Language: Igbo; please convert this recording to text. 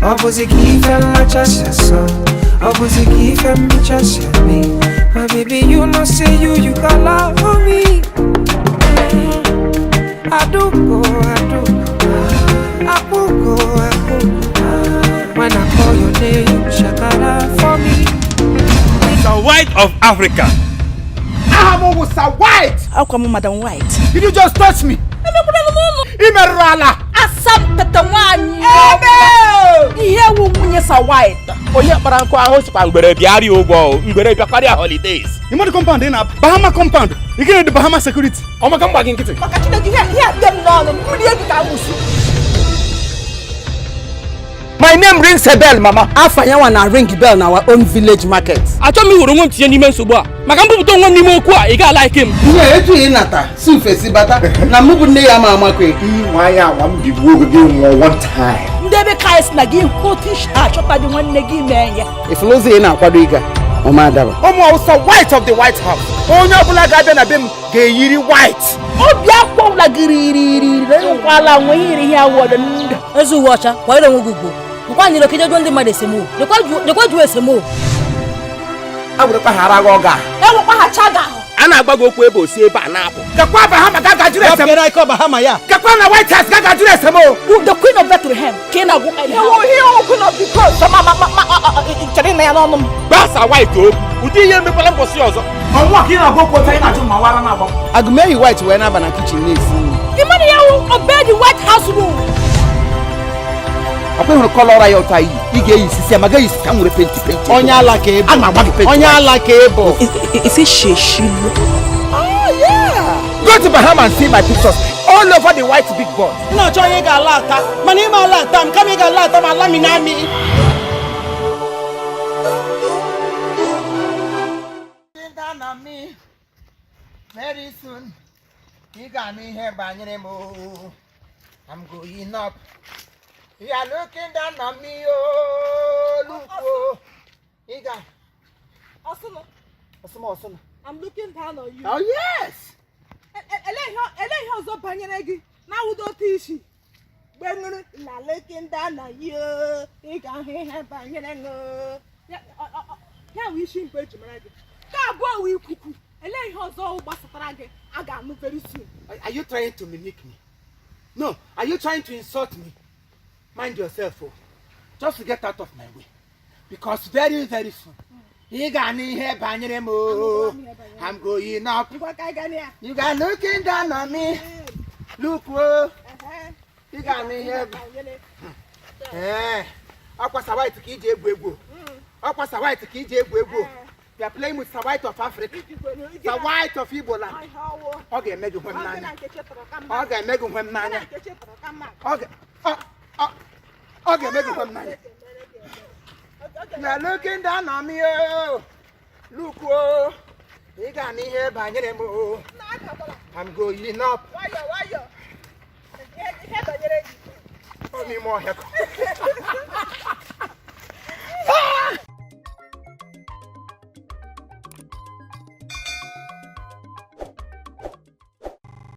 Opposite key fell like just so. Opposite key fell me just me. My baby, you know say you got love for me. I do go. When I call your name, shakara for me. The white of Africa. I was a white. How come Madam White? Did you just touch me? Imerala. Asam Petamani. Here woman is a white. Oh yeah, but I'm quite hospital. But if you are you go, you better carry holidays. You want the compound in a Bahama compound? You get the Bahama security. Oh my, come back in kitchen. My name rings a bell, Mama. I wanna ring the bell in our own village market. I told me we don't want to see any men so bad. Makambu don't want Nwoke. You got like him. Yeah, it's in Nata. Sufesi bata. Na mubu ne ya mama kwe. Why I want to go again one time. Ndebe kais na gi hotish ha chota di one negi menye. If Lozi na kwadoiga. Oma daba. Omo was a white of the White House. Onya bula garden abem ge yiri white. Obi akwa la giriri. Wala nwiri ya wodo. Ezu wacha. Wa ile ngugu. Kwa ni lokije jonde madesemo. Dekwa ju esemo. Abure pa haraga oga. Ewo kwa hachaga. Ana agbago okwu ebe osi ebe a na-apụ. Kakwa Bahama gaga jure esemo. Kapera iko Bahama ya. Kakwa na White House gaga jure esemo. The Queen of Bethlehem. Kena go. He queen of because mama chari na ya no. Basa white o. Udi ihe mekwala mbosi ọzọ. Onwa ki na go kwota ina ju mawara na abo. Agumei white we na ba na kitchen na esi. The man ya obey the White House rule. Ape huru color ayo tai. Ige yi sisi amaga yi sika nwere penti. Onya ala ka ebo. Ana agba penti. Onya ala ka ebo. Is it Sheshilu? Oh yeah. Go to Bahama and see my pictures all over the white big board. No cho ye ga lata. Mani ma lata, am kami ga lata ma lami na mi. Down on me. Very soon. You got me here banging mo. I'm going up. You are looking down on me, oh, look, oh. You got. Awesome. I'm looking down on you. Oh, yes. Now we don't teach you. When you're looking down on you, you can't hear banging. Yeah, we should pay to Maraggy. Can't go with cuckoo. I got move very soon. Are you trying to mimic me? No. Are you trying to insult me? Mind yourself, oh. Just to get out of my way. Because very, very soon. You got me here banging mo. I'm going up. You got looking down on me. Look, whoa. You got me here. Eh. Aqua Sawai to Kiji Bwebo. Aqua Sawai to Kiji Bwebo. You are playing with the white of Africa. The white of Igbo land. Okay, make you one nana. Okay, make you one nana. Okay, make you one nana. Now looking down on me, oh. Look, oh. You got me here banging him, oh. I'm going up. Why you? Only more haircut.